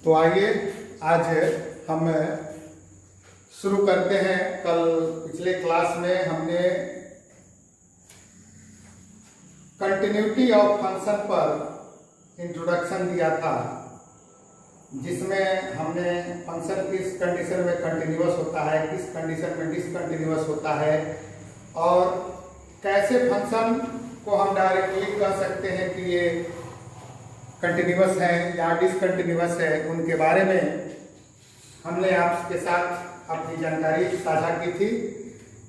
तो आइए आज हम शुरू करते हैं। कल पिछले क्लास में हमने कंटिन्यूटी ऑफ फंक्शन पर इंट्रोडक्शन दिया था, जिसमें हमने फंक्शन किस कंडीशन में कंटिन्यूअस होता है, किस कंडीशन में डिसकंटिन्यूअस होता है और कैसे फंक्शन को हम डायरेक्टली कह सकते हैं कि ये कंटिन्यूअस है या डिसकंटिन्यूअस है, उनके बारे में हमने आपके साथ अपनी जानकारी साझा की थी,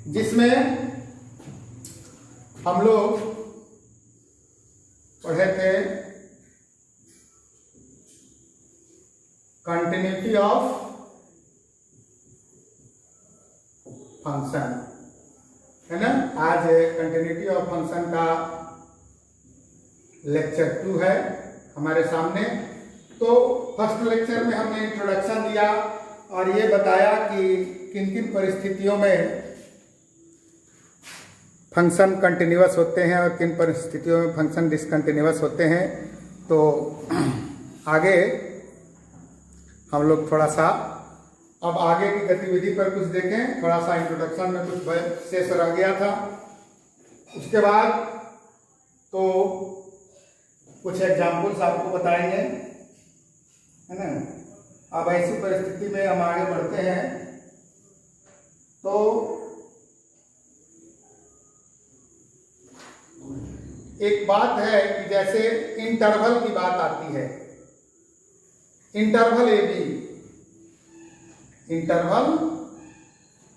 जिसमें हम लोग पढ़े थे कंटिन्यूटी ऑफ फंक्शन, है ना। आज कंटिन्यूटी ऑफ फंक्शन का लेक्चर 2 है हमारे सामने। तो फर्स्ट लेक्चर में हमने इंट्रोडक्शन दिया और ये बताया कि किन किन परिस्थितियों में फंक्शन कंटिन्यूअस होते हैं और किन परिस्थितियों में फंक्शन डिसकंटिन्यूअस होते हैं। तो आगे हम लोग थोड़ा सा अब आगे की गतिविधि पर कुछ देखें। थोड़ा सा इंट्रोडक्शन में कुछ शेष रह गया था, उसके बाद तो कुछ एग्जाम्पल्स आपको बताएंगे, है ना। अब ऐसी परिस्थिति में हम आगे बढ़ते हैं। तो एक बात है कि जैसे इंटरवल की बात आती है, interval a b, interval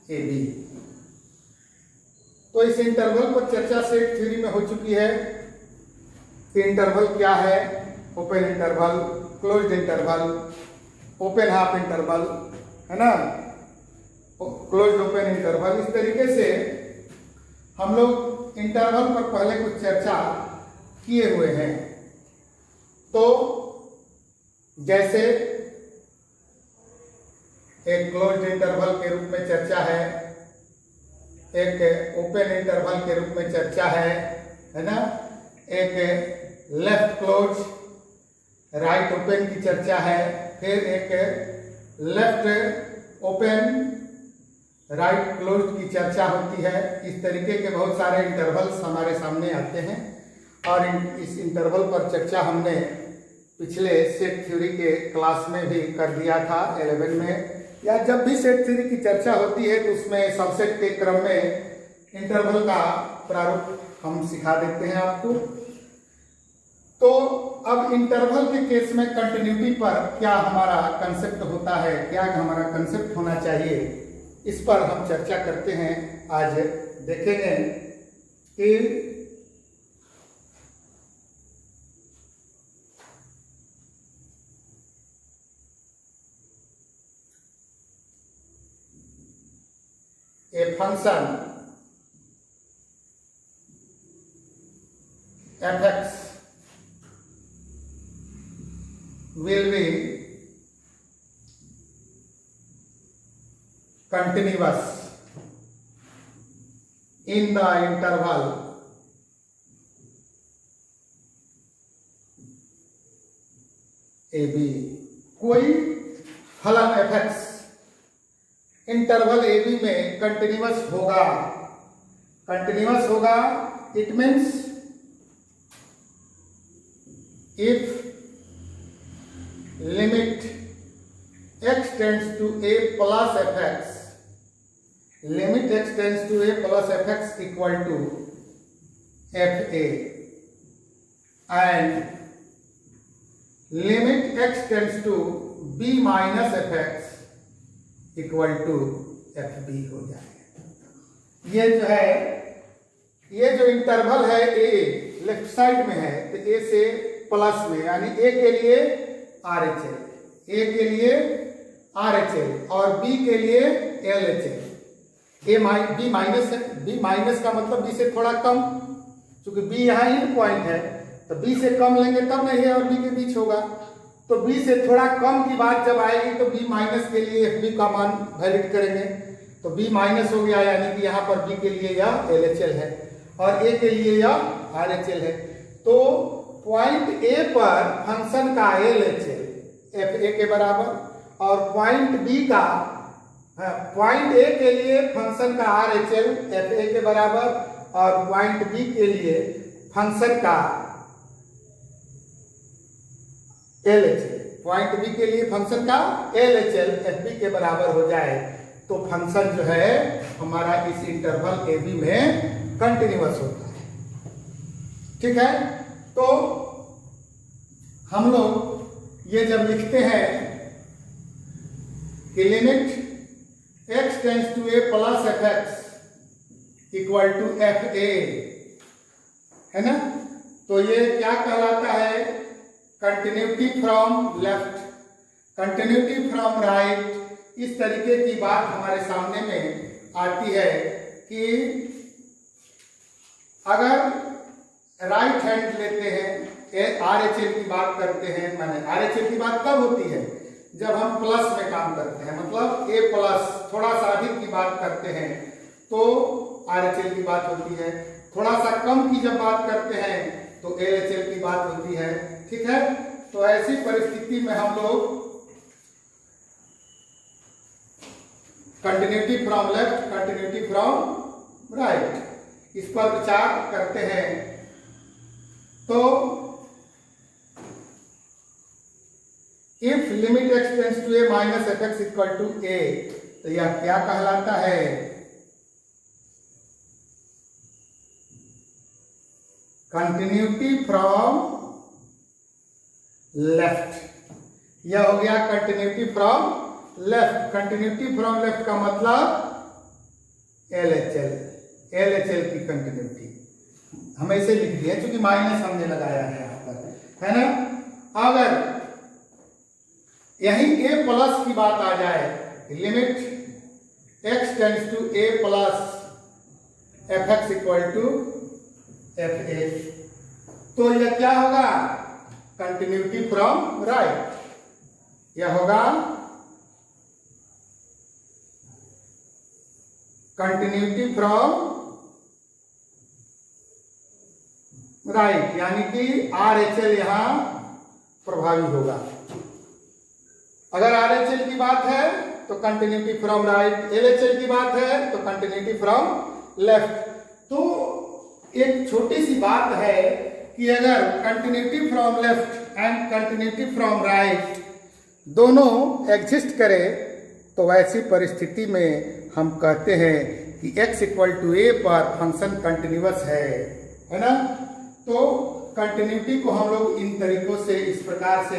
a b, तो इस इंटरवल पर चर्चा सेट थ्योरी में हो चुकी है कि इंटरवल क्या है, open interval, closed interval, open half interval, है ना, क्लोज्ड ओपन इंटरवल। इस तरीके से हम लोग इंटरवल पर पहले कुछ चर्चा किए हुए हैं। तो जैसे एक क्लोज्ड इंटरवल के रूप में चर्चा है, एक ओपन इंटरवल के रूप में चर्चा है ना, एक लेफ्ट क्लोज राइट ओपन की चर्चा है, फिर एक लेफ्ट ओपन राइट क्लोज की चर्चा होती है। इस तरीके के बहुत सारे इंटरवल्स हमारे सामने आते हैं और इस इंटरवल पर चर्चा हमने पिछले सेट थ्योरी के क्लास में भी कर दिया था 11 में। या जब भी सेट थ्योरी की चर्चा होती है तो उसमें सबसेट के क्रम में इंटरवल का प्रारूप हम सिखा देते हैं आपको। तो अब इंटरवल के केस में कंटिन्यूटी पर क्या हमारा कंसेप्ट होता है, क्या हमारा कंसेप्ट होना चाहिए, इस पर हम चर्चा करते हैं। आज देखेंगे कि a function f(x) will be continuous in the interval ab। कोई फलन f(x) इंटरवल ए बी में कंटिन्यूअस होगा, कंटिन्यूअस होगा, it means if limit x tends to a plus f(x), limit x tends to a plus f(x) equal to fa and limit x tends to b minus f(x) equal to f b हो जाएगा। ये जो है, ये जो interval है ए left side में है, तो ए से प्लस में, यानी ए के लिए आर एच एल, ए के लिए आर एच एल और बी के लिए L H L. B minus है, बी माइनस का मतलब बी से थोड़ा कम, क्योंकि बी यहाँ इन पॉइंट है, तो बी से कम लेंगे तब ना ए और बी के बीच होगा। तो b से थोड़ा कम की बात जब आएगी तो b माइनस के लिए fb का मान वैलिड करेंगे, तो b माइनस हो गया, यानी कि यहाँ पर b के लिए यह LHL है और a के लिए यह RHL है। तो पॉइंट ए पर फंक्शन का एफ ए के बराबर, और पॉइंट बी का पॉइंट ए के लिए फंक्शन का R H L f a के बराबर, और पॉइंट बी के लिए फंक्शन का L H L, point b के लिए फंक्शन का L H L f b के बराबर हो जाए तो फंक्शन जो है हमारा इस इंटरवल ए बी में कंटिन्यूअस होता है। ठीक है, तो हम लोग ये जब लिखते हैं कि limit x tends to a plus f x equal to f a, है ना, तो ये क्या कहलाता है? Continuity from left, continuity from right. इस तरीके की बात हमारे सामने में आती है कि अगर राइट हैंड लेते हैं, आर एच एल की बात करते हैं, माने आर एच एल की बात कब होती है? जब हम प्लस में काम करते हैं, मतलब ए प्लस थोड़ा सा अधिक की बात करते हैं तो आर एच एल की बात होती है, थोड़ा सा कम की जब बात करते हैं तो एल एच एल की बात होती है। ठीक है, तो ऐसी परिस्थिति में हम लोग continuity from left, continuity from right, इस पर विचार करते हैं। तो if limit x tends to A minus F x equal to A, तो यह क्या कहलाता है? Continuity from left. यह हो गया continuity from left. Continuity from left का मतलब L H L, L H L की कंटिन्यूटी हम ऐसे लिख दिए क्योंकि माइनस हमने लगाया है यहाँ पर, है ना। अगर यही ए प्लस की बात आ जाए, limit x tends to a plus f x equal to f a, तो यह क्या होगा? Continuity from right. यह होगा कंटिन्यूटी फ्रॉम राइट, यानी कि आर एच एल यहां प्रभावी होगा। अगर आर एच एल की बात है तो continuity from right, L H L की बात है तो कंटिन्यूटी फ्रॉम लेफ्ट। तो एक छोटी सी बात है कि अगर continuity from left and continuity from right दोनों एग्जिस्ट करे तो वैसी परिस्थिति में हम कहते हैं कि x इक्वल टू ए पर फंक्शन कंटिन्यूअस है ना। तो कंटिन्यूटी को हम लोग इन तरीकों से, इस प्रकार से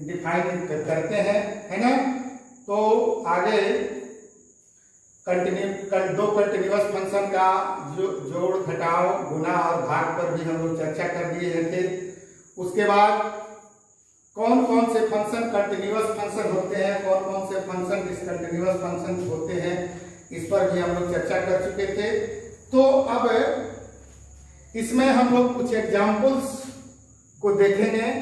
डिफाइन करते हैं, है ना। तो आगे दो कंटिन्यूअस फंक्शन का जोड़, घटाव, गुणा और भाग पर भी हम लोग चर्चा कर दिए थे। उसके बाद कौन कौन से फंक्शन कंटिन्यूअस फंक्शन होते हैं, कौन कौन से फंक्शन डिसकंटिन्यूअस फंक्शन होते हैं, इस पर भी हम लोग चर्चा कर चुके थे। तो अब इसमें हम लोग कुछ एग्जाम्पल्स को देखेंगे।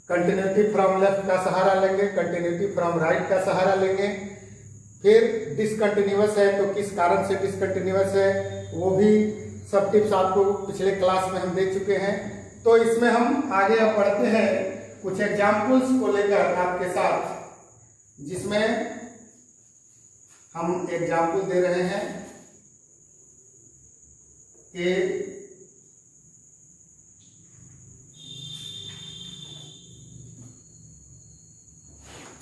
कंटिन्यूटी फ्रॉम लेफ्ट का सहारा लेंगे, कंटिन्यूटी फ्रॉम राइट का सहारा लेंगे, फिर डिसकंटिन्यूअस है तो किस कारण से डिसकंटिन्यूअस है वो भी सब टिप्स आपको पिछले क्लास में हम दे चुके हैं। तो इसमें हम आगे अब बढ़ते हैं कुछ एग्जाम्पल्स को लेकर आपके साथ, जिसमें हम एग्जाम्पल दे रहे हैं कि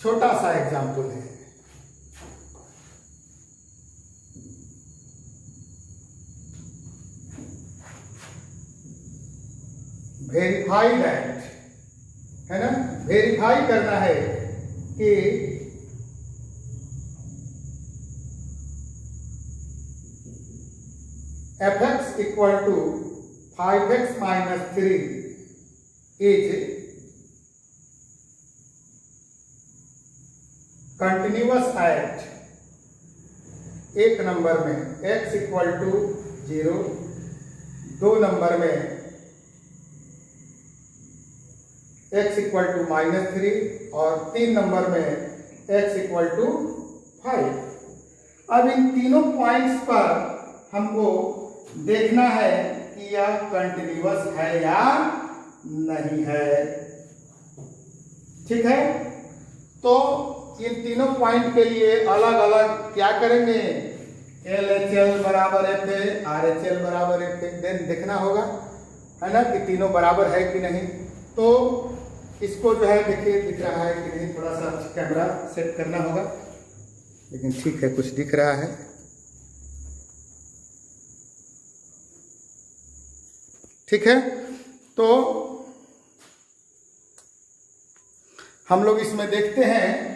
छोटा सा एग्जाम्पल है। वेरीफाई दैट, है ना, वेरीफाई करना है कि f x equal to 5x minus 3 is continuous at, एक नंबर में x इक्वल टू 0, 2 नंबर में x इक्वल टू -3 और 3 नंबर में x इक्वल टू 5। अब इन तीनों पॉइंट्स पर हमको देखना है कि यह कंटिन्यूअस है या नहीं है। ठीक है। तो इन तीनों पॉइंट के लिए अलग अलग क्या करेंगे, LHL बराबर FA, RHL बराबर FA देन देखना होगा, है ना, कि तीनों बराबर है कि नहीं। तो इसको जो है देखिए दिख रहा है कि नहीं, थोड़ा सा कैमरा सेट करना होगा, लेकिन ठीक है कुछ दिख रहा है। ठीक है, तो हम लोग इसमें देखते हैं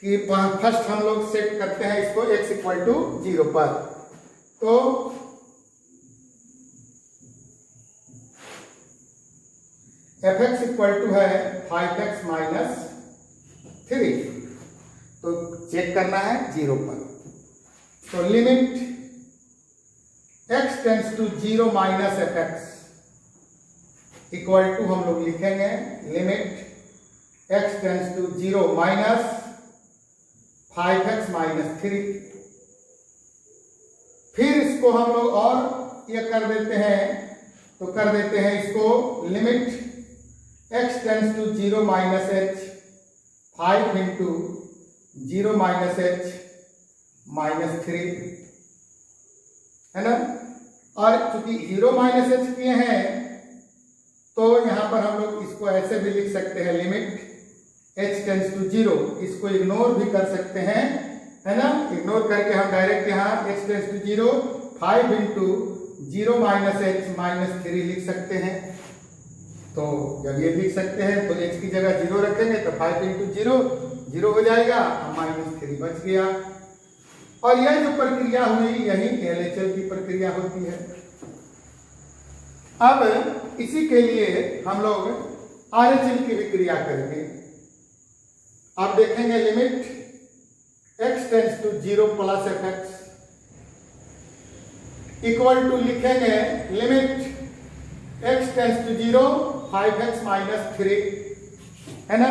कि फर्स्ट हम लोग सेट करते हैं इसको x इक्वल टू 0 पर। तो fx इक्वल टू है 5x माइनस 3, तो चेक करना है 0 पर। तो limit x tends to 0 minus fx equal to हम लोग लिखेंगे limit x tends to 0 minus 5x minus 3। फिर इसको हम लोग और ये कर देते हैं, तो कर देते हैं इसको limit x tends to 0 minus h 5 into 0 minus h minus 3, है ना। और चूंकि 0 माइनस h किए हैं तो यहां पर हम लोग इसको ऐसे भी लिख सकते हैं लिमिट h टेंड्स टू 0, इसको इग्नोर भी कर सकते हैं, है ना। इग्नोर करके हम डायरेक्ट यहाँ h tends to 0 5 into 0 minus h minus 3 लिख सकते हैं। तो जब ये लिख सकते हैं तो h की जगह 0 रखेंगे तो 5 इंटू 0 0 हो जाएगा, माइनस 3 बच गया। और यह जो प्रक्रिया हुई यही LHL की प्रक्रिया होती है। अब इसी के लिए हम लोग RHL की भी क्रिया करेंगे। आप देखेंगे limit x tends to 0 plus fx equal to लिखेंगे limit x tends to 0 5x minus 3, है ना।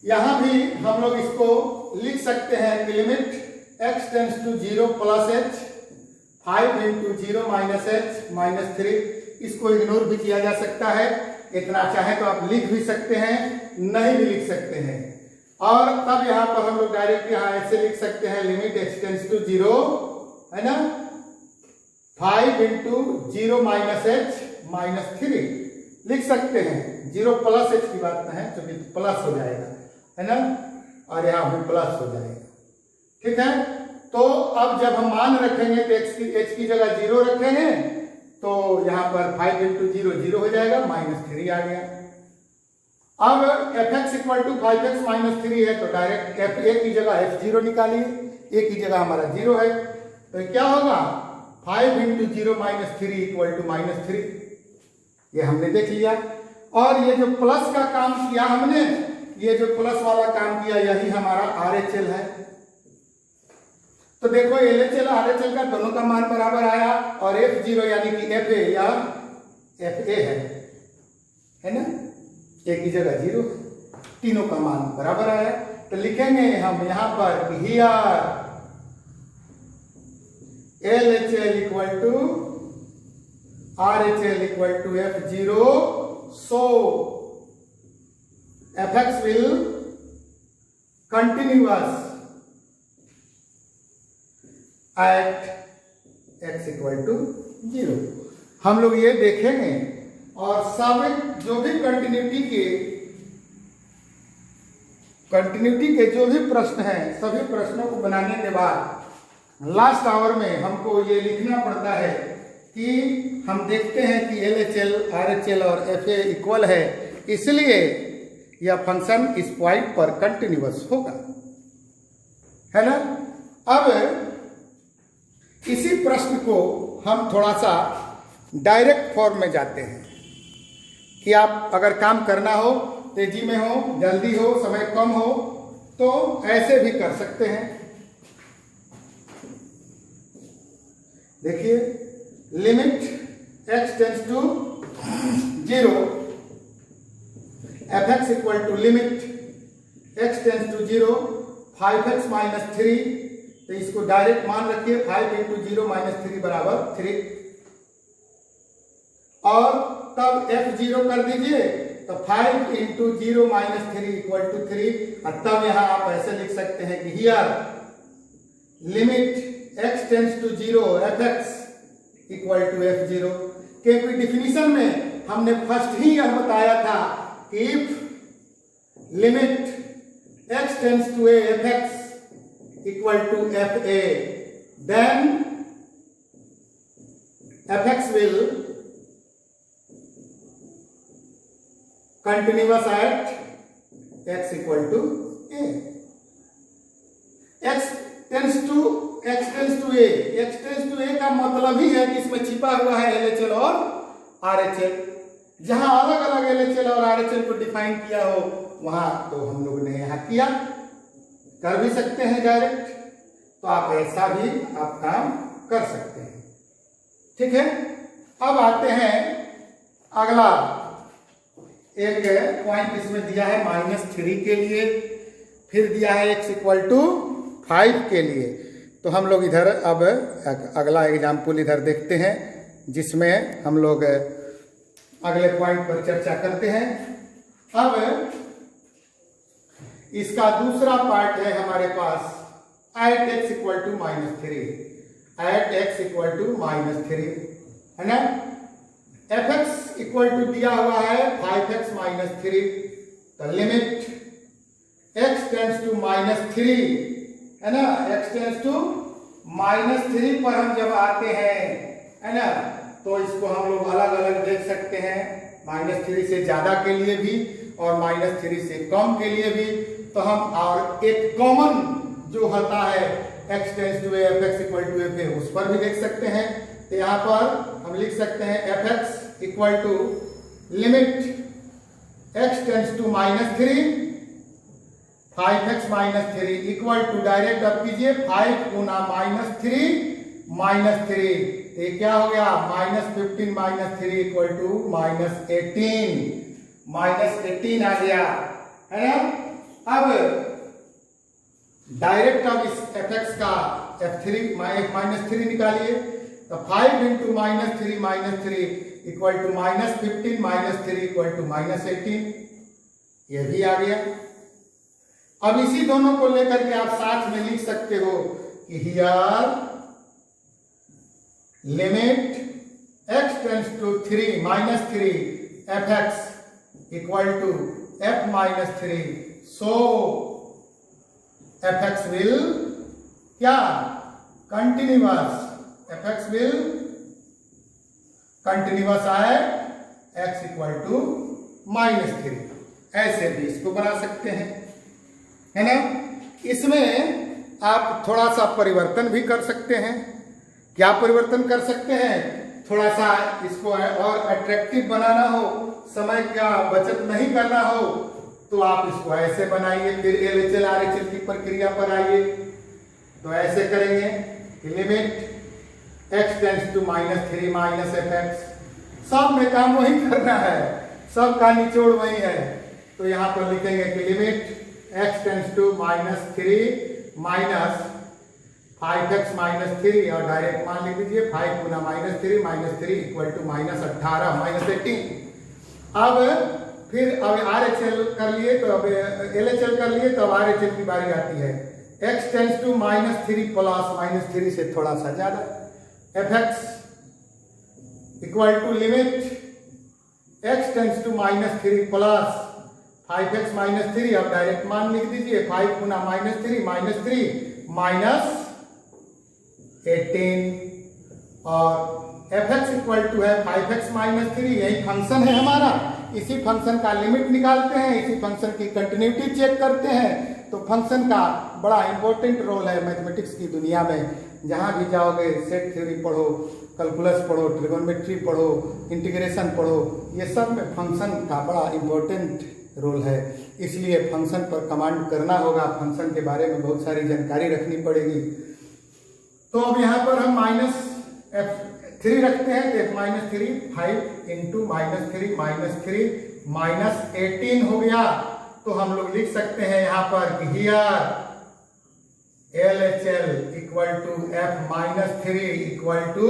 यहां भी हम लोग इसको लिख सकते हैं कि limit x tends to 0 plus h 5 into 0 minus h minus 3, इसको इग्नोर भी किया जा सकता है, इतना चाहे तो आप लिख भी सकते हैं, नहीं भी लिख सकते हैं। और तब यहाँ पर हम लोग डायरेक्ट यहाँ ऐसे लिख सकते हैं लिमिट x टेंड्स टू 0, है ना, 5 इंटू 0 माइनस h माइनस 3 लिख सकते हैं। 0 प्लस h की बात है क्योंकि प्लस हो जाएगा, है ना, और यहाँ भी प्लस हो जाएगा। ठीक है, तो अब जब हम मान रखेंगे तो h की जगह 0 रखेंगे तो यहाँ पर 5 इंटू 0 0 हो जाएगा, माइनस 3 आ गया। अब fx equal to 5x minus 3 है तो डायरेक्ट fa की जगह f0 निकालिए, a की जगह हमारा 0 है, तो क्या होगा 5 into 0 minus 3 equal to minus 3, ये हमने देख लिया। और ये जो प्लस का काम किया हमने, ये जो प्लस वाला काम किया यही हमारा RHL है। तो देखो LHL RHL का दोनों का मान बराबर आया और F0 यानी कि FA या FA है ना, A की जगह 0, तीनों का मान बराबर आया। तो लिखेंगे हम यहां पर here LHL equal to RHL equal to F0, so fx will continuous at x equal to 0। हम लोग ये देखेंगे और सब जो भी कंटिन्यूटी के जो भी प्रश्न हैं सभी प्रश्नों को बनाने के बाद लास्ट आवर में हमको ये लिखना पड़ता है कि हम देखते हैं कि LHL RHL और FA इक्वल है, इसलिए यह फंक्शन इस पॉइंट पर कंटिन्यूअस होगा, है ना। अब इसी प्रश्न को हम थोड़ा सा डायरेक्ट फॉर्म में जाते हैं कि आप अगर काम करना हो, तेजी में हो, जल्दी हो, समय कम हो, तो ऐसे भी कर सकते हैं। देखिए limit x tends to 0 fx equal to limit x tends to 0 5x minus 3, तो इसको डायरेक्ट मान रखिए 5 इंटू 0 माइनस 3 बराबर 3, और तब F0 कर दीजिए तो 5 इंटू 0 माइनस 3 इक्वल टू 3। और तब यहां आप ऐसे लिख सकते हैं कि here limit x tends to 0 fx equal to f0। क्योंकि डिफिनीशन में हमने फर्स्ट ही यह बताया था कि if limit x tends to a fx equal to fa, then fx will continuous at x equal to a। x tends to a का मतलब ही है कि इसमें छिपा हुआ है LHL और RHL। जहां अलग अलग LHL और RHL को डिफाइन किया हो वहां तो हम लोग ने यहां किया, कर भी सकते हैं डायरेक्ट, तो आप ऐसा भी आप काम कर सकते हैं। ठीक है, अब आते हैं अगला एक पॉइंट इसमें दिया है -3 के लिए, फिर दिया है x इक्वल टू 5 के लिए। तो हम लोग इधर अब अगला एग्जाम्पल इधर देखते हैं जिसमें हम लोग अगले पॉइंट पर चर्चा करते हैं। अब इसका दूसरा पार्ट है हमारे पास at x equal to -3, at x equal to -3 है ना। fx इक्वल टू दिया हुआ है 5x -3, तो लिमिट x टेंड्स टू -3 है ना, x टेंड्स टू -3 पर हम जब आते हैं है ना, तो इसको हम लोग अलग अलग देख सकते हैं, -3 से ज्यादा के लिए भी और -3 से कम के लिए भी। तो हम और एक कॉमन जो होता है x tends to a fx equal to fa, उस पर भी देख सकते हैं। तो यहाँ पर हम लिख सकते हैं fx equal to limit x tends to -3 5x -3 equal to, direct अब कीजिए 5 गुना -3 तो ये क्या हो गया -15 -3 इक्वल टू -18 आ गया है ना। अब डायरेक्ट अब इस fx का f3 -3 निकालिए, तो 5 इंटू -3 इक्वल टू -15 -3 इक्वल टू -18, ये भी आ गया। अब इसी दोनों को लेकर के आप साथ में लिख सकते हो कि here limit x tends to -3 fx equal to f -3, so fx will क्या continuous, fx will continuous at x equal to -3। ऐसे भी इसको बना सकते हैं है ना। इसमें आप थोड़ा सा परिवर्तन भी कर सकते हैं। क्या परिवर्तन कर सकते हैं, थोड़ा सा इसको और अट्रैक्टिव बनाना हो, समय का बचत नहीं करना हो, तो आप इसको ऐसे बनाइए, फिर LHL RHL की प्रक्रिया पर आइए। तो ऐसे करेंगे कि limit x tends to -3 fx, सब में काम वही करना है, सब का निचोड़ वही है। तो यहाँ पर लिखेंगे कि limit x tends to -3 minus 5x -3 और डायरेक्ट मान लिख दीजिए 5 गुना -3 इक्वल टू -18 -18। अब फिर अब RHL कर लिए, तो अब LHL कर लिए, तो अब RHL की बारी आती है। x टेंड्स टू -3 प्लस -3 से थोड़ा सा ज्यादा fx equal to limit x tends to -3 plus 5x -3, अब डायरेक्ट मान लिख दीजिए 5 गुना -3 -18 और fx इक्वल टू है 5x -3, यही फंक्शन है हमारा। इसी फंक्शन का लिमिट निकालते हैं, इसी फंक्शन की कंटिन्यूटी चेक करते हैं। तो फंक्शन का बड़ा इंपॉर्टेंट रोल है मैथमेटिक्स की दुनिया में। जहां भी जाओगे सेट थ्योरी पढ़ो, कैलकुलस पढ़ो, ट्रिगोनोमेट्री पढ़ो, इंटीग्रेशन पढ़ो, ये सब में फंक्शन का बड़ा इंपॉर्टेंट रोल है। इसलिए फंक्शन पर कमांड करना होगा, फंक्शन के बारे में बहुत सारी जानकारी रखनी पड़ेगी। तो अब यहाँ पर हम -3 रखते हैं, तो -3 5 इंटू -3 -18 हो गया। तो हम लोग लिख सकते हैं यहाँ पर कि here LHL equal to f-3 equal to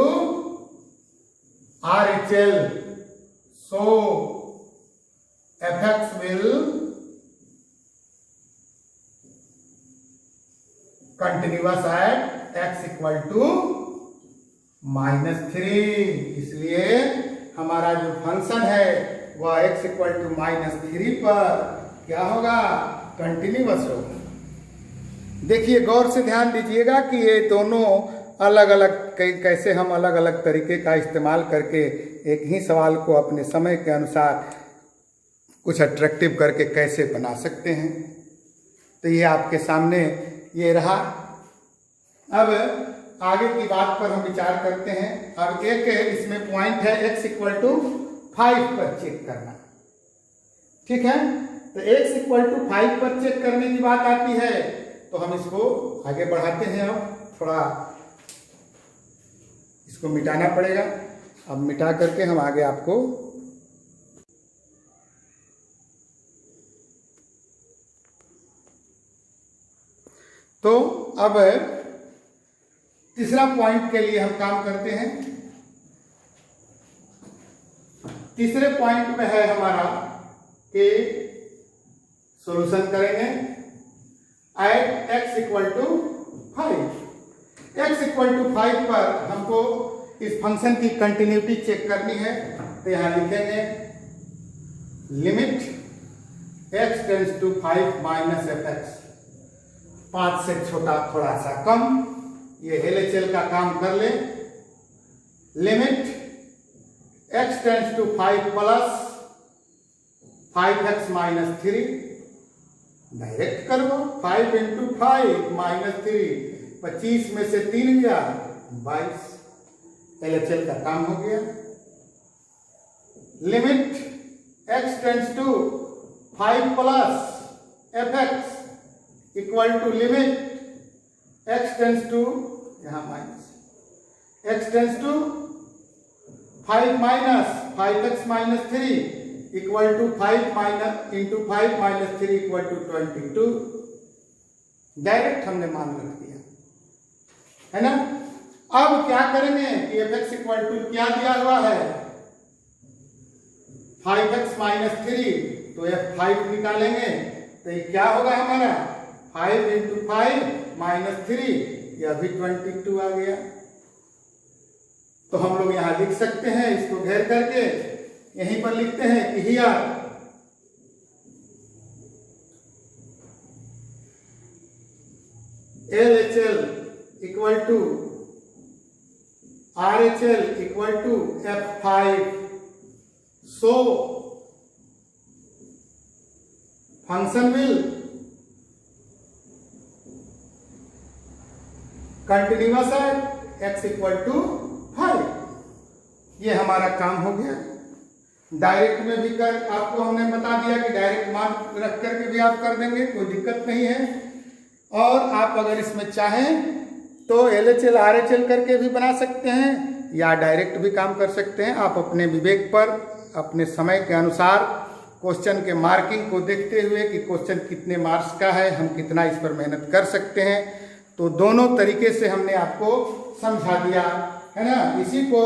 RHL, so fx will continuous at x equal to -3। इसलिए हमारा जो फंक्शन है वह x इक्वल टू -3 पर क्या होगा, कंटिन्यूअस होगा। देखिए गौर से ध्यान दीजिएगा कि ये दोनों अलग अलग कैसे हम अलग अलग तरीके का इस्तेमाल करके एक ही सवाल को अपने समय के अनुसार कुछ अट्रैक्टिव करके कैसे बना सकते हैं। तो ये आपके सामने ये रहा। अब आगे की बात पर हम विचार करते हैं। अब एक इसमें पॉइंट है x इक्वल टू 5 पर चेक करना, ठीक है। तो x इक्वल टू 5 पर चेक करने की बात आती है तो हम इसको आगे बढ़ाते हैं। अब थोड़ा इसको मिटाना पड़ेगा। अब मिटा करके हम आगे आपको तो अब तीसरा पॉइंट के लिए हम काम करते हैं। तीसरे पॉइंट में है हमारा कि सॉल्यूशन करेंगे at x equal to 5। x equal to 5 पर हमको इस फंक्शन की कंटिन्यूटी चेक करनी है। तो यहां लिखेंगे limit x tends to 5 minus fx, 5 से छोटा थोड़ा सा कम, ये LHL का काम कर ले। Limit x tends to 5 plus 5x minus 3, direct करो 5 इंटू 5 माइनस 3, 25 में से 3 गया 22, LHL का काम हो गया। Limit x tends to 5 plus fx equal to limit x tends to, यहां minus, x tends to 5 minus 5x minus 3 equal to 5 minus into 5 minus 3 equal to 22। Direct हमने मान रख दिया है ना। अब क्या करेंगे कि fx इक्वल टू क्या दिया हुआ है 5x माइनस 3, तो f5 निकालेंगे तो ये क्या होगा हमारा 5 इंटू 5 माइनस 3, यह भी 22 आ गया। तो हम लोग यहां लिख सकते हैं, इसको घेर करके यहीं पर लिखते हैं कि here LHL equal to RHL equal to F5, so function will continuous at x equal to 5। ये हमारा काम हो गया। डायरेक्ट में भी कर आपको हमने बता दिया कि डायरेक्ट मान रख करके भी आप कर देंगे, कोई दिक्कत नहीं है। और आप अगर इसमें चाहें तो LHL RHL करके भी बना सकते हैं या डायरेक्ट भी काम कर सकते हैं। आप अपने विवेक पर अपने समय के अनुसार क्वेश्चन के मार्किंग को देखते हुए कि क्वेश्चन कितने मार्क्स का है, हम कितना इस पर मेहनत कर सकते हैं, तो दोनों तरीके से हमने आपको समझा दिया है ना। इसी को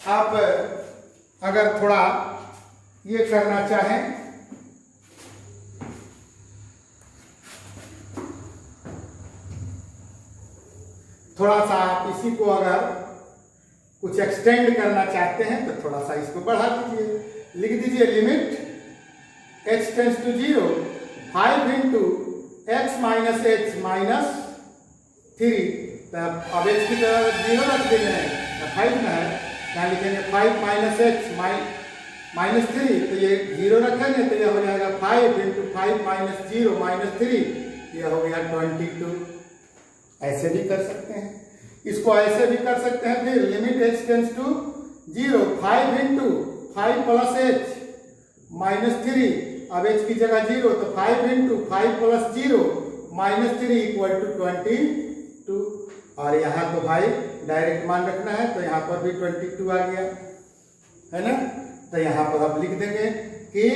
आप अगर थोड़ा ये करना चाहें थोड़ा सा आप इसी को अगर कुछ एक्सटेंड करना चाहते हैं तो थोड़ा सा इसको बढ़ा दीजिए, लिख दीजिए limit x tends to 0 5 into x minus h minus 3। अब h की तरह 0 रख देंगे, 5 में है, यहाँ लिखेंगे 5 माइनस h माइनस 3, तो ये 0 रखेंगे तो यह हो जाएगा 5 इंटू 5 माइनस 0 माइनस 3, यह हो गया 22। ऐसे भी कर सकते हैं, इसको ऐसे भी कर सकते हैं। फिर limit h tends to 0 5 into 5 plus h minus 3, अब h की जगह 0 तो 5 into 5 plus 0 minus 3 equal to 22। और यहाँ तो भाई डायरेक्ट मान रखना है तो यहाँ पर भी 22 आ गया है ना। तो यहाँ पर आप लिख देंगे कि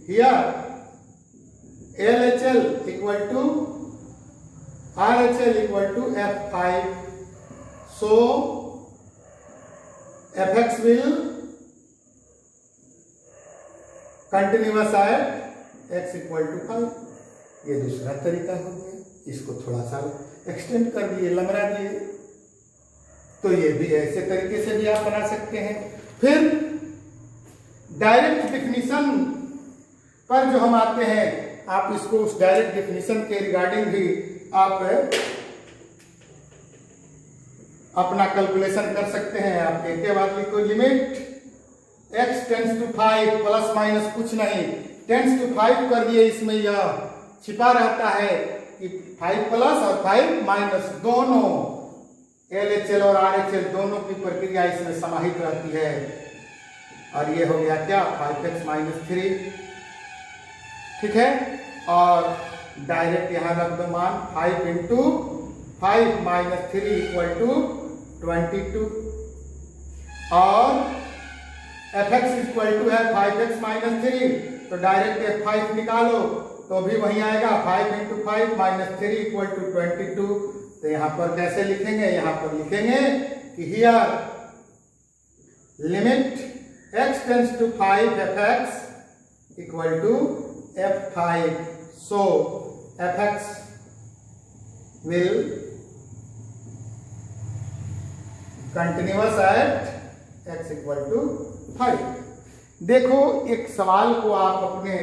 here LHL equal to RHL equal to F5, so fx will continuous at x equal to 5। ये दूसरा तरीका हो गया, इसको थोड़ा सा एक्सटेंड कर दिए, लंबा दिए, तो ये भी ऐसे तरीके से भी आप बना सकते हैं। फिर डायरेक्ट डेफिनेशन पर जो हम आते हैं, आप इसको उस डायरेक्ट डेफिनेशन के रिगार्डिंग भी आप अपना कैलकुलेशन कर सकते हैं। आप एक के बाद लिखो, limit x tends to 5 plus minus कुछ नहीं, टेंड्स टू 5 कर दिए, इसमें यह छिपा रहता है कि 5 प्लस और 5 माइनस दोनों LHL और RHL दोनों की प्रक्रिया इसमें समाहित रहती है। और ये हो गया क्या, 5x माइनस 3, ठीक है। और डायरेक्ट यहां रख दो मान, 5 इंटू 5 माइनस 3 इक्वल टू 22, और fx इक्वल टू है 5x माइनस 3, तो डायरेक्ट f5 निकालो तो भी वही आएगा, 5 इंटू 5 माइनस 3 इक्वल टू 22। तो यहां पर कैसे लिखेंगे, यहां पर लिखेंगे कि here limit x tends to 5 fx equal to f5, so fx will continuous at x equal to 5। देखो, एक सवाल को आप अपने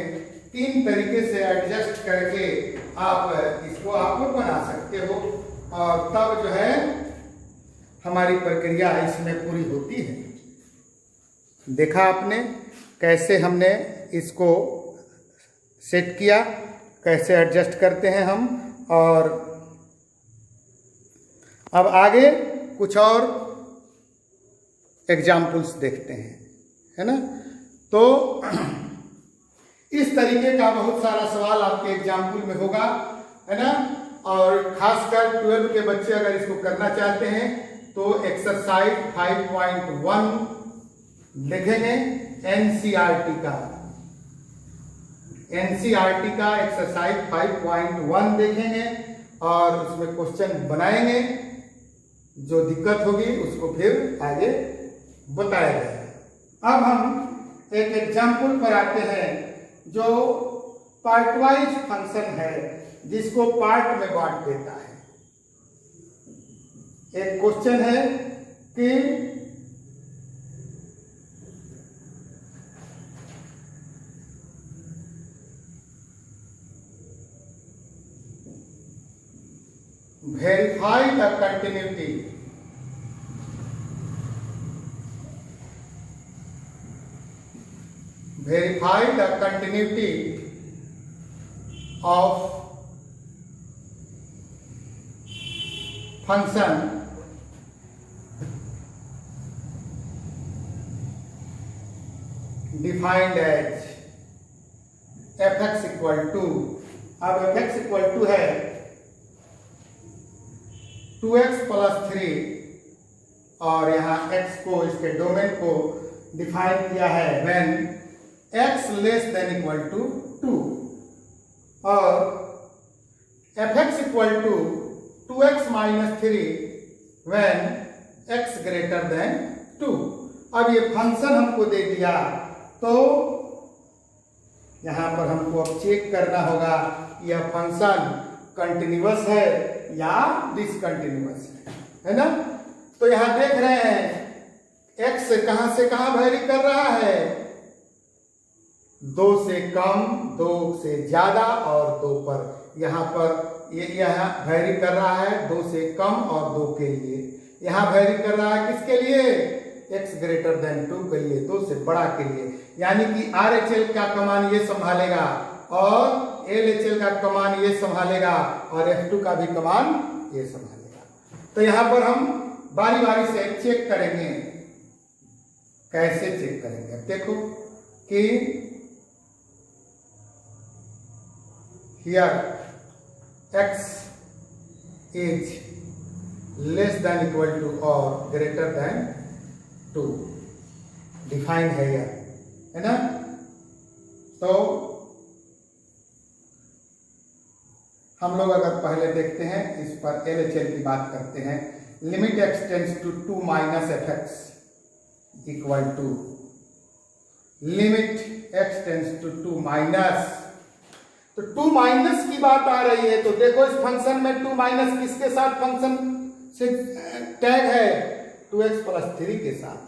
3 तरीके से एडजस्ट करके आप इसको आप बना सकते हो, और तब जो है हमारी प्रक्रिया इसमें पूरी होती है। देखा आपने कैसे हमने इसको सेट किया, कैसे एडजस्ट करते हैं हम। और अब आगे कुछ और एग्जाम्पल्स देखते हैं, है ना। तो इस तरीके का बहुत सारा सवाल आपके एग्जाम्पल में होगा, है ना। और खासकर 12 के बच्चे अगर इसको करना चाहते हैं तो एक्सरसाइज 5.1 देखेंगे, एनसीईआरटी का एक्सरसाइज 5.1 देखेंगे, और उसमें क्वेश्चन बनाएंगे। जो दिक्कत होगी उसको फिर आगे बताया जाएगा। अब हम एक एग्जाम्पल पर आते हैं, जो पार्ट वाइज फंक्शन है, जिसको पार्ट में बांट देता है। एक क्वेश्चन है कि verify the continuity of function defined as fx equal to, अब fx इक्वल टू है 2x प्लस 3, और यहाँ x को, इसके डोमेन को डिफाइन किया है when x less than equal to 2, और fx equal to 2x minus 3 when x greater than 2। अब ये फंक्शन हमको दे दिया, तो यहां पर हमको अब चेक करना होगा यह फंक्शन कंटिन्यूअस है या डिसकंटिन्यूअस है ना। तो यहां देख रहे हैं x कहां से कहां वैरी कर रहा है, 2 से कम, 2 से ज्यादा और 2 पर। यहां पर ये यहां वैरी कर रहा है 2 से कम और 2 के लिए। यहां वैरी कर रहा है किसके लिए, x ग्रेटर देन 2 के लिए, 2 से बड़ा के लिए। यानी कि RHL का कमान ये संभालेगा और LHL का कमान ये संभालेगा और F2 का भी कमान ये संभालेगा। तो यहां पर हम बारी बारी से चेक करेंगे। कैसे चेक करेंगे, देखो कि here x is less than equal to और ग्रेटर देन 2 डिफाइन है यह, है ना। तो हम लोग अगर पहले देखते हैं, इस पर LHL की बात करते हैं। Limit x tends to 2 minus fx equal to limit x tends to 2 minus, तो 2 माइनस की बात आ रही है, तो देखो इस फंक्शन में 2 माइनस किसके साथ फंक्शन से टैग है, 2x प्लस 3 के साथ।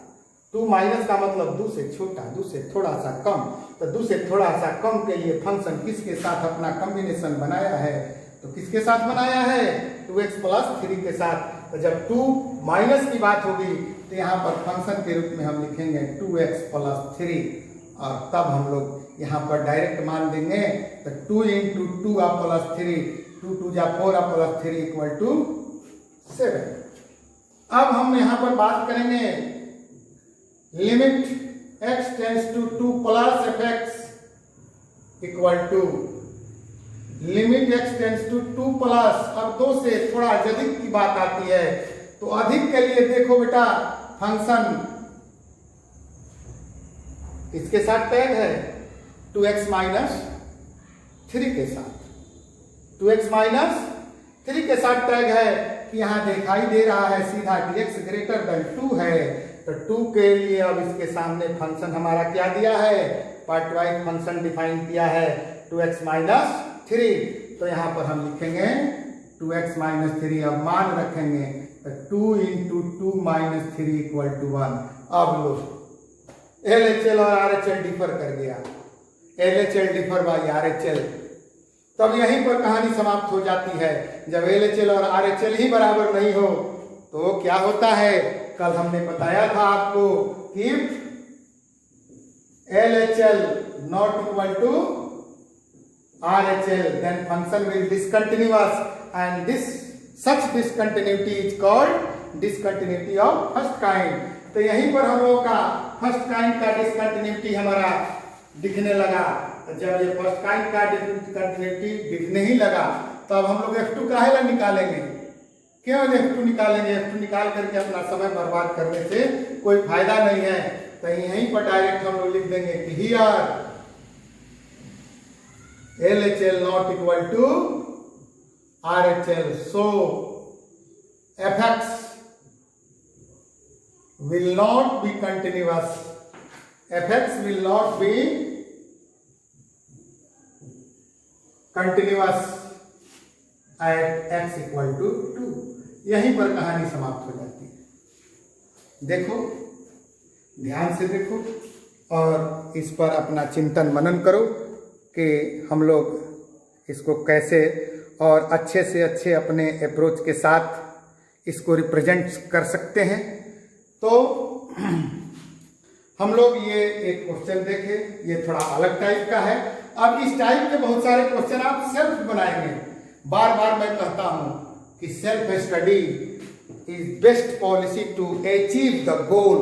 2 माइनस का मतलब 2 से छोटा, 2 से थोड़ा सा कम, तो 2 से थोड़ा सा कम के लिए फंक्शन किसके साथ अपना कॉम्बिनेशन बनाया है, तो किसके साथ बनाया है, 2x प्लस 3 के साथ। तो जब 2 माइनस की बात होगी तो यहाँ पर फंक्शन के रूप में हम लिखेंगे 2x प्लस 3, और तब हम लोग यहाँ पर डायरेक्ट मान देंगे, तो 2 इंटू 2 प्लस 3, 2 2 जा 4 प्लस 3 इक्वल टू 7। अब हम यहाँ पर बात करेंगे limit x tends to 2 plus fx equal to limit x tends to 2 plus. अब 2 से थोड़ा अधिक की बात आती है, तो अधिक के लिए देखो बेटा फंक्शन इसके साथ टैग है 2x माइनस 3 के साथ, 2x माइनस 3 के साथ टैग है कि यहाँ दिखाई दे रहा है सीधा dx ग्रेटर देन 2 है, तो 2 के लिए अब इसके सामने फंक्शन हमारा क्या दिया है, पार्ट वाइज फंक्शन डिफाइन किया है 2x माइनस 3। तो यहाँ पर हम लिखेंगे 2x माइनस 3, अब मान रखेंगे तो 2 इंटू 2 माइनस 3 इक्वल टू 1। अब लो LHL और RHL डिफर कर गया, LHL डिफर बाई RHL, तब यहीं पर कहानी समाप्त हो जाती है। जब LHL और RHL ही बराबर नहीं हो तो क्या होता है, कल हमने बताया था आपको कि LHL not equal to RHL, then function will discontinuous, and this such discontinuity is called discontinuity of first kind। तो यहीं पर हम लोगों का फर्स्ट काइंड का डिसकंटिन्यूटी हमारा दिखने लगा। जब ये फर्स्ट काइंड का डिसकंटिन्यूटी दिखने ही लगा तो अब हम लोग F2 काहे ला निकालेंगे, क्यों F2 निकालेंगे, F2 निकाल करके अपना समय बर्बाद करने से कोई फायदा नहीं है। तो यहीं पर डायरेक्ट हम लोग लिख देंगे कि here LHL not equal to RHL, so fx will not be continuous, fx will not be continuous at x equal to 2। यहीं पर कहानी समाप्त हो जाती है। देखो ध्यान से देखो और इस पर अपना चिंतन मनन करो कि हम लोग इसको कैसे और अच्छे से अच्छे अपने अप्रोच के साथ इसको रिप्रेजेंट कर सकते हैं। तो हम लोग ये एक क्वेश्चन देखे, ये थोड़ा अलग टाइप का है। अब इस टाइप के बहुत सारे क्वेश्चन आप सेल्फ बनाएंगे। बार बार मैं कहता हूं कि self study is best policy to achieve the goal.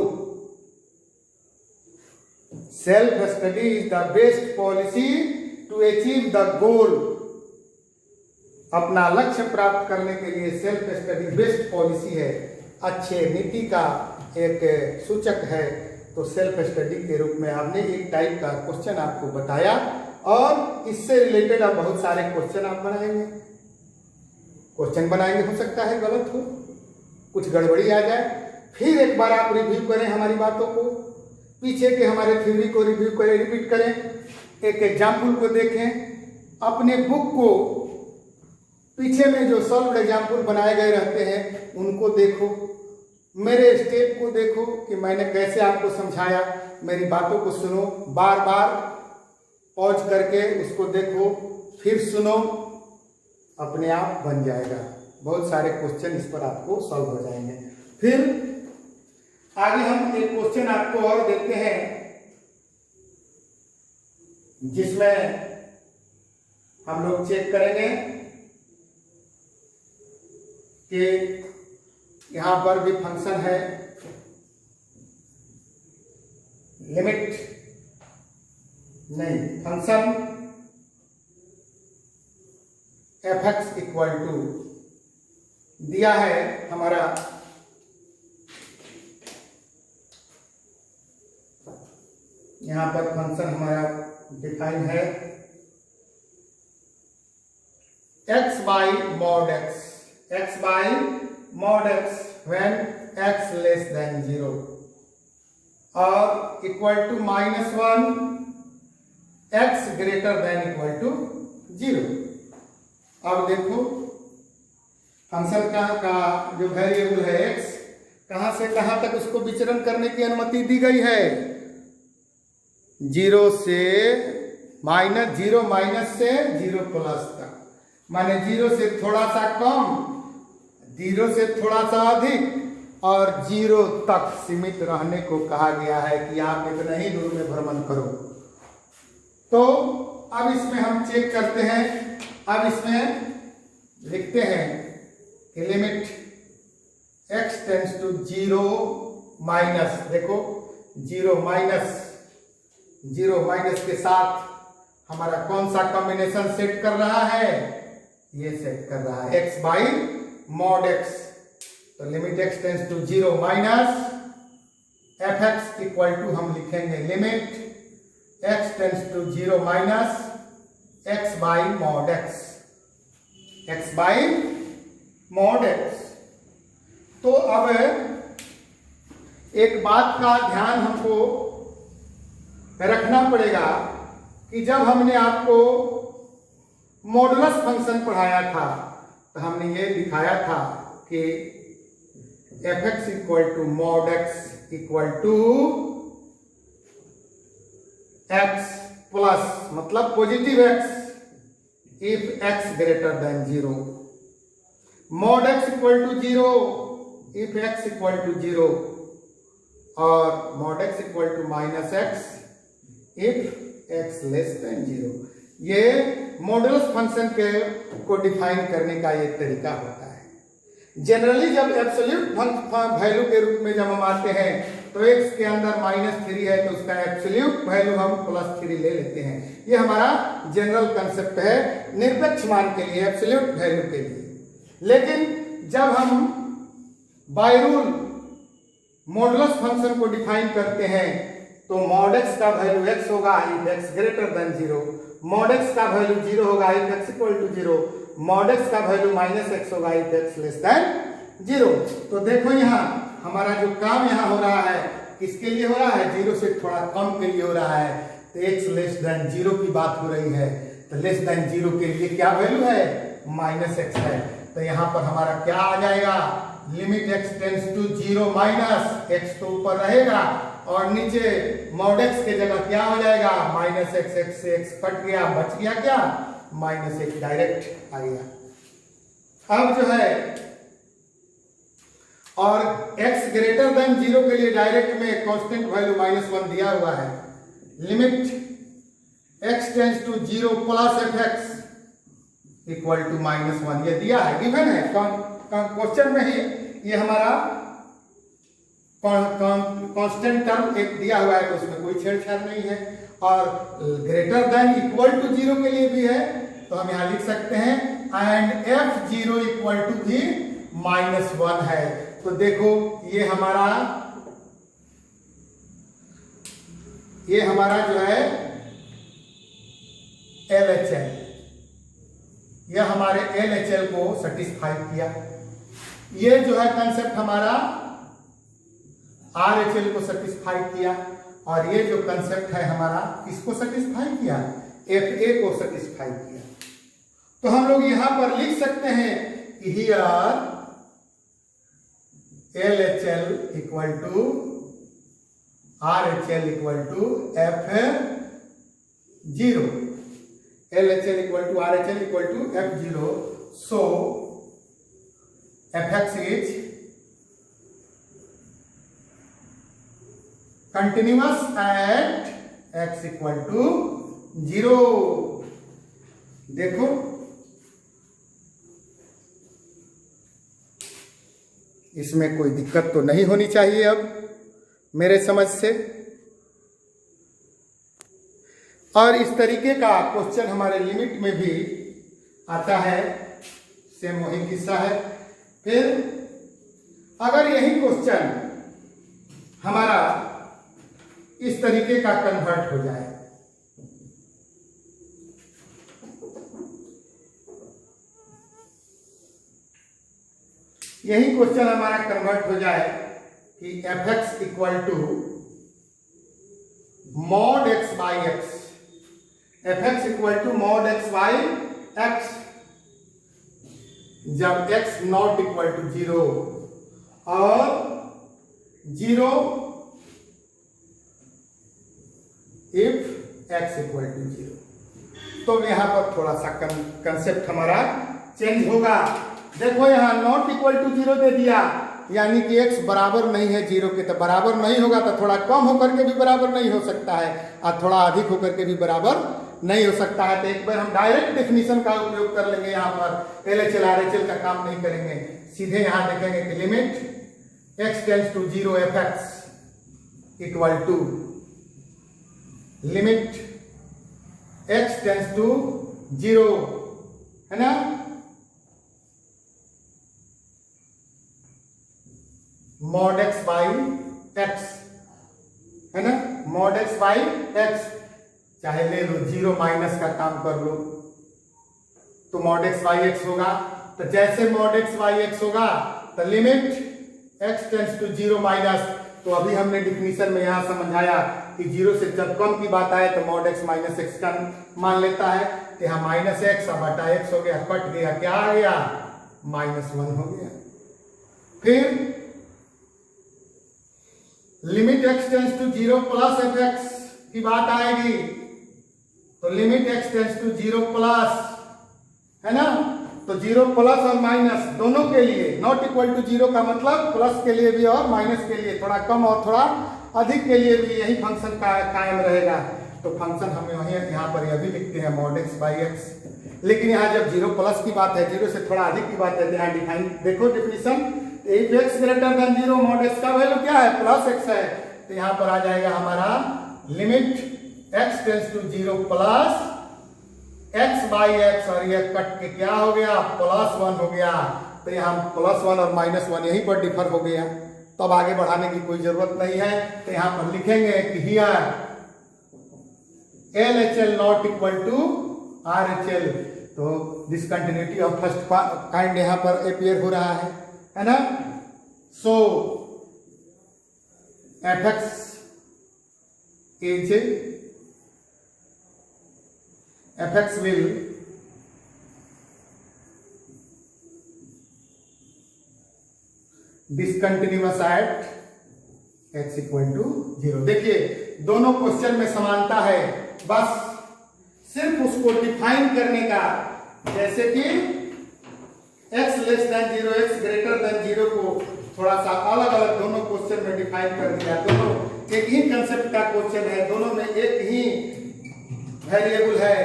Self study is the best policy to achieve the goal. अपना लक्ष्य प्राप्त करने के लिए सेल्फ स्टडी बेस्ट पॉलिसी है, अच्छे नीति का एक सूचक है। तो सेल्फ स्टडी के रूप में हमने एक टाइप का क्वेश्चन आपको बताया और इससे रिलेटेड अब बहुत सारे क्वेश्चन आप बनाएंगे। क्वेश्चन बनाएंगे, हो सकता है गलत हो, कुछ गड़बड़ी आ जाए, फिर एक बार आप रिव्यू करें हमारी बातों को, पीछे के हमारे थ्योरी को रिव्यू करें, रिपीट करें, एक एग्जाम्पल को देखें, अपने बुक को पीछे में जो सॉल्व एग्जाम्पल बनाए गए रहते हैं उनको देखो, मेरे स्टेप को देखो कि मैंने कैसे आपको समझाया, मेरी बातों को सुनो, बार बार पॉज करके उसको देखो, फिर सुनो, अपने आप बन जाएगा। बहुत सारे क्वेश्चन इस पर आपको सॉल्व हो जाएंगे। फिर आगे हम एक क्वेश्चन आपको और देखते हैं जिसमें हम लोग चेक करेंगे कि यहां पर भी फंक्शन है लिमिट, नहीं, फंक्शन fx इक्वल टू दिया है हमारा यहां पर फंक्शन हमारा डिफाइन है x by mod x, x by mod x when x less than 0। और equal to -1 x greater than equal to 0। अब देखो फंक्शन का जो वेरिएबल है x, कहां से कहां तक उसको विचरण करने की अनुमति दी गई है? 0 से -0 माइनस से 0 प्लस तक, माने 0 से थोड़ा सा कम, 0 से थोड़ा सा अधिक और 0 तक सीमित रहने को कहा गया है कि आप इतना ही दूर में भ्रमण करो। तो अब इसमें हम चेक करते हैं। अब इसमें लिखते हैं कि limit x tends to 0 minus, देखो 0 माइनस के साथ हमारा कौन सा कॉम्बिनेशन सेट कर रहा है? ये सेट कर रहा है x बाई मॉड x। तो limit x tends to 0 minus fx equal to हम लिखेंगे limit x tends to 0 minus x by mod x, x by mod x। तो अब एक बात का ध्यान हमको रखना पड़ेगा कि जब हमने आपको मॉडुलस फंक्शन पढ़ाया था तो हमने ये दिखाया था कि fx equal to mod x equal to x plus, मतलब positive x if x greater than 0, mod x equal to 0 if x equal to 0 और mod x equal to minus x if x less than 0। ये modulus function को define करने का ये तरीका होता है। जनरली जब एब्सोल्यूट वैल्यू के रूप में जब हम आते हैं तो x के अंदर -3 है तो उसका एब्सोल्यूट वैल्यू हम +3 ले लेते हैं। ये हमारा जनरल कंसेप्ट है निरपेक्ष मान के लिए, एब्सोल्यूट वैल्यू के लिए। लेकिन जब हम बाय रूल मॉडुलस फंक्शन को डिफाइन करते हैं तो मॉड x का वैल्यू x होगा if x greater than 0, mod x का वैल्यू 0 होगा if x equal to 0, mod x का वैल्यू -x होगा इफ x लेस देन 0। तो देखो यहाँ हमारा जो काम यहाँ हो रहा है किसके लिए हो रहा है? 0 से थोड़ा कम के लिए हो रहा है। तो x लेस देन 0 की बात हो रही है, तो लेस देन 0 के लिए क्या वैल्यू है? -x है। तो यहाँ पर हमारा क्या आ जाएगा? Limit x tends to 0 minus, x तो ऊपर रहेगा और नीचे मॉड x के जगह क्या हो जाएगा? -x, x से x कट गया, बच गया क्या? -1 डायरेक्ट आ गया। अब जो है और x ग्रेटर देन 0 के लिए डायरेक्ट में कांस्टेंट वैल्यू -1 दिया हुआ है। Limit x tends to 0 plus fx equal to -1, ये दिया है, गिवन है क्वेश्चन में ही। ये हमारा कांस्टेंट टर्म एक दिया हुआ है तो उसमें कोई छेड़छाड़ नहीं है। और ग्रेटर देन इक्वल टू 0 के लिए भी है तो हम यहां लिख सकते हैं एंड f0 इक्वल टू भी -1 है। तो देखो ये हमारा जो है LHL, यह हमारे LHL को सेटिस्फाई किया। ये जो है कंसेप्ट हमारा RHL को सेटिस्फाई किया और ये जो कंसेप्ट है हमारा किसको सेटिस्फाई किया? FA को सेटिस्फाई किया। तो हम लोग यहां पर लिख सकते हैं कि here LHL equal to RHL equal to F0, LHL equal to RHL equal to F0। So fx is continuous at x equal to 0। देखो इसमें कोई दिक्कत तो नहीं होनी चाहिए अब मेरे समझ से। और इस तरीके का क्वेश्चन हमारे लिमिट में भी आता है, सेम वही किस्सा है। फिर अगर यही क्वेश्चन हमारा इस तरीके का कन्वर्ट हो जाए, यही क्वेश्चन हमारा कन्वर्ट हो जाए कि fx equal to mod x by x, f x equal to mod x by x जब एक्स नॉट इक्वल टू 0 और 0 इफ एक्स इक्वल टू 0। तो यहां पर थोड़ा सा कंसेप्ट हमारा चेंज होगा। देखो यहां नॉट इक्वल टू 0 दे दिया, यानी कि x बराबर नहीं है 0 के, तो बराबर नहीं होगा तो थोड़ा कम होकर के भी बराबर नहीं हो सकता है और थोड़ा अधिक होकर के भी बराबर नहीं हो सकता है। तो एक बार हम डायरेक्ट डेफिनेशन का उपयोग कर लेंगे, यहाँ पर LHL RHL का काम नहीं करेंगे, सीधे यहां देखेंगे कि limit x tends to 0 f x equal to limit x tends to 0, है ना, मॉड एक्स बाई एक्स, है ना, मॉड एक्स बाई एक्स, चाहे ले लो 0 माइनस का काम कर लो तो मॉड एक्स बाई एक्स होगा। तो जैसे मॉड एक्स बाई एक्स होगा तो limit x tends to 0 minus, तो अभी हमने डिफिनीशन में यहां समझाया कि 0 से जब कम की बात आए तो मॉड एक्स माइनस एक्स का मान लेता है, तो यहाँ माइनस एक्स और बटा एक्स हो गया, कट गया, क्या आ गया, -1 हो गया। फिर limit x tends to 0 plus f x की बात आएगी, तो limit x tends to 0 plus, है ना, तो 0 प्लस और माइनस दोनों के लिए, नॉट इक्वल टू 0 का मतलब प्लस के लिए भी और माइनस के लिए, थोड़ा कम और थोड़ा अधिक के लिए भी यही फंक्शन का कायम रहेगा। तो फंक्शन हम यहाँ पर यह भी लिखते हैं मॉड एक्स बाई एक्स, लेकिन यहाँ जब 0 प्लस की बात है, 0 से थोड़ा अधिक की बात है, यहाँ डिफाइन देखो definition, if x greater than 0 mod x का वैल्यू क्या है, प्लस x है, तो यहाँ पर आ जाएगा हमारा limit x tends to 0 plus x by x, और ये कट के क्या हो गया, +1 हो गया। तो यहाँ +1 और -1 यहीं पर डिफर हो गया, तो अब आगे बढ़ाने की कोई जरूरत नहीं है। तो यहाँ पर लिखेंगे कि here LHL not equal to RHL, तो डिसकंटिन्यूटी ऑफ फर्स्ट काइंड यहाँ पर अपीयर हो रहा है ना। So F X is F X will discontinuous at X equal to 0। देखिए दोनों क्वेश्चन में समानता है, बस सिर्फ उसको डिफाइन करने का, जैसे कि x less than 0 x greater than 0 को थोड़ा सा अलग अलग दोनों क्वेश्चन में डिफाइन कर दिया। दोनों एक ही कंसेप्ट का क्वेश्चन है, दोनों में एक ही वेरिएबल है,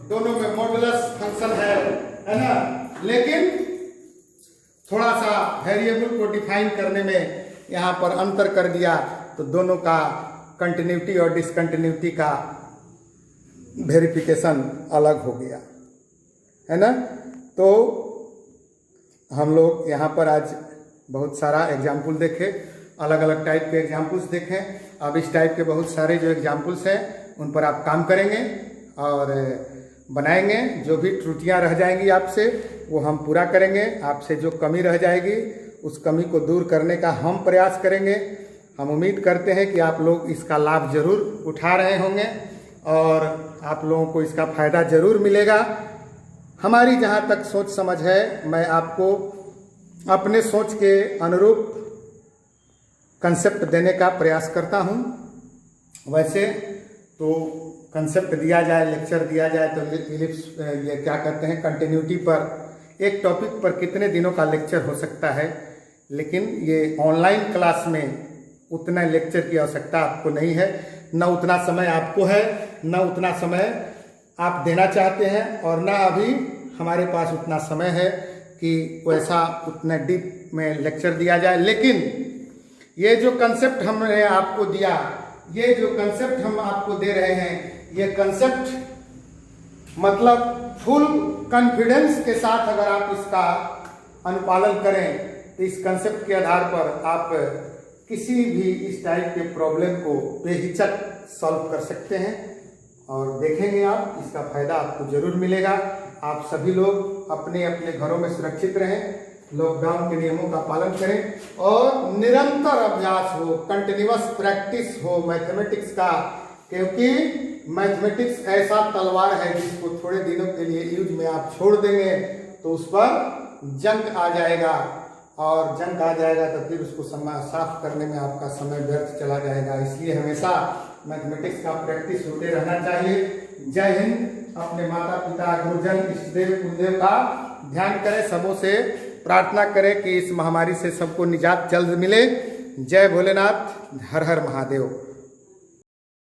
दोनों में मॉडुलस फंक्शन है ना, लेकिन थोड़ा सा वेरिएबल को डिफाइन करने में यहाँ पर अंतर कर दिया, तो दोनों का कंटिन्यूटी और डिसकंटिन्यूटी का वेरिफिकेशन अलग हो गया, है ना। तो हम लोग यहाँ पर आज बहुत सारा एग्जाम्पल देखे, अलग अलग टाइप के एग्जाम्पल्स देखें। अब इस टाइप के बहुत सारे जो एग्जाम्पल्स हैं उन पर आप काम करेंगे और बनाएंगे। जो भी त्रुटियां रह जाएंगी आपसे वो हम पूरा करेंगे, आपसे जो कमी रह जाएगी उस कमी को दूर करने का हम प्रयास करेंगे। हम उम्मीद करते हैं कि आप लोग इसका लाभ जरूर उठा रहे होंगे और आप लोगों को इसका फ़ायदा जरूर मिलेगा। हमारी जहाँ तक सोच समझ है, मैं आपको अपने सोच के अनुरूप कंसेप्ट देने का प्रयास करता हूँ। वैसे तो कंसेप्ट दिया जाए, लेक्चर दिया जाए तो इलिप्स ये क्या कहते हैं कंटिन्यूटी पर, एक टॉपिक पर कितने दिनों का लेक्चर हो सकता है, लेकिन ये ऑनलाइन क्लास में उतना लेक्चर की आवश्यकता आपको नहीं है, न उतना समय आपको है, न उतना समय आप देना चाहते हैं, और ना अभी हमारे पास उतना समय है कि वैसा उतना डीप में लेक्चर दिया जाए। लेकिन ये जो कंसेप्ट हमने आपको दिया, ये जो कंसेप्ट हम आपको दे रहे हैं, ये कंसेप्ट मतलब फुल कॉन्फिडेंस के साथ अगर आप इसका अनुपालन करें तो इस कंसेप्ट के आधार पर आप किसी भी इस टाइप के प्रॉब्लम को बेहिचक सॉल्व कर सकते हैं और देखेंगे आप, इसका फायदा आपको जरूर मिलेगा। आप सभी लोग अपने अपने घरों में सुरक्षित रहें, लॉकडाउन के नियमों का पालन करें और निरंतर अभ्यास हो, कंटिन्यूअस प्रैक्टिस हो मैथमेटिक्स का, क्योंकि मैथमेटिक्स ऐसा तलवार है जिसको थोड़े दिनों के लिए यूज में आप छोड़ देंगे तो उस पर जंग आ जाएगा, और जंग आ जाएगा तो फिर उसको साफ करने में आपका समय व्यर्थ चला जाएगा। इसलिए हमेशा मैथमेटिक्स का प्रैक्टिस होते रहना चाहिए। जय हिंद। अपने माता पिता, गुरुजन, इष्टदेव, कुलदेव का ध्यान करें। सबों से प्रार्थना करें कि इस महामारी से सबको निजात जल्द मिले। जय भोलेनाथ। हर हर महादेव।